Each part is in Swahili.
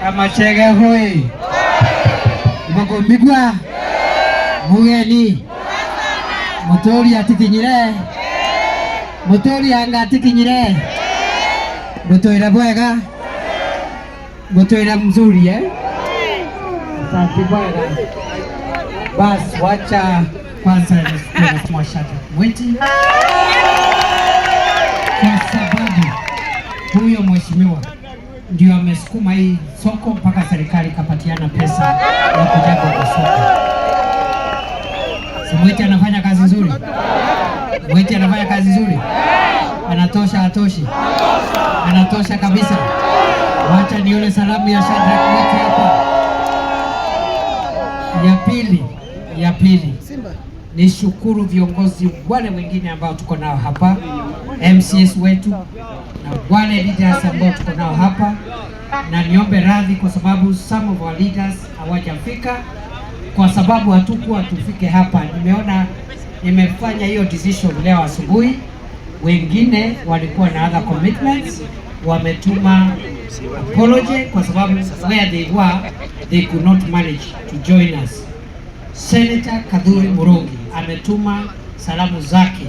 Amachege hoi. Mugomigwa. Mugeni. Mutori atikinyire. Mutori anga atikinyire. Mutoira bwega. Mutoira mzuri Asante bwana. Basi wacha kwanza mwashaka mwiti. Kwa sababu huyo mheshimiwa ndio amesukuma hii soko mpaka serikali kapatiana pesa ya kujenga kwa soko. Si Mwiti anafanya kazi nzuri? Mwiti anafanya kazi nzuri? Anatosha atoshi? Anatosha kabisa. Wacha nione salamu ya Shadrack Mwiti hapa. Ya pili ni shukuru viongozi wale wengine ambao tuko nao hapa, MCS wetu na wale leaders ambao tuko nao hapa, na niombe radhi kwa sababu some of our leaders hawajafika kwa sababu hatukuwa tufike hapa. Nimefanya hiyo decision leo asubuhi, wengine walikuwa na other commitments, wametuma apology kwa sababu where they were they could not manage to join us. Senator Kadhuri Murungi ametuma salamu zake,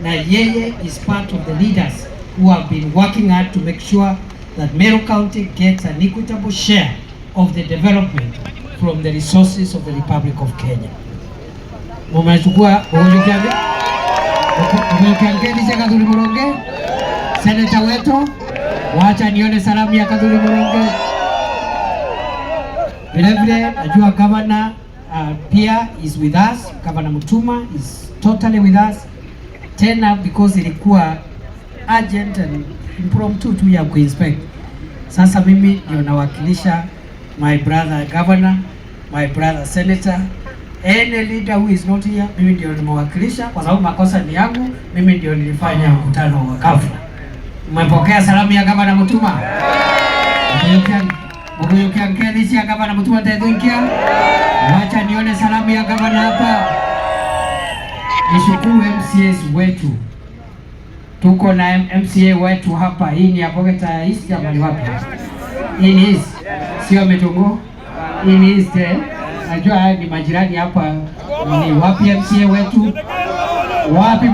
na yeye is part of the leaders who have been working hard to make sure that Meru County gets an equitable share of the development from the resources of the Republic of Kenya. Mumechukua ukiangeni Kadhuri Murungi, Senator wetu, wacha nione salamu ya Kadhuri Murungi. Vile najua governor pia is with us. Governor Mutuma is totally with us. Tena because ilikuwa urgent and impromptu tu ya kuinspect. Sasa mimi ndio nawakilisha my brother governor, my brother senator, any leader who is not here, mimi ndio nimewakilisha kwa sababu makosa ni yangu, mimi ndio nilifanya mkutano wa ghafla. Mmepokea salamu ya Governor Mutuma? Mgoyokiangeni ya Governor Mutuma taidunkia. Wacha nione salamu ya Governor hapa. Nishukuru MCAs wetu. Tuko na MCA wetu hapa. Hii ni Apogeta East ya mali wapi? Hii ni East. Sio Metongo. Hii ni East. Najua ni majirani hapa. Ni wapi MCA wetu? Wapi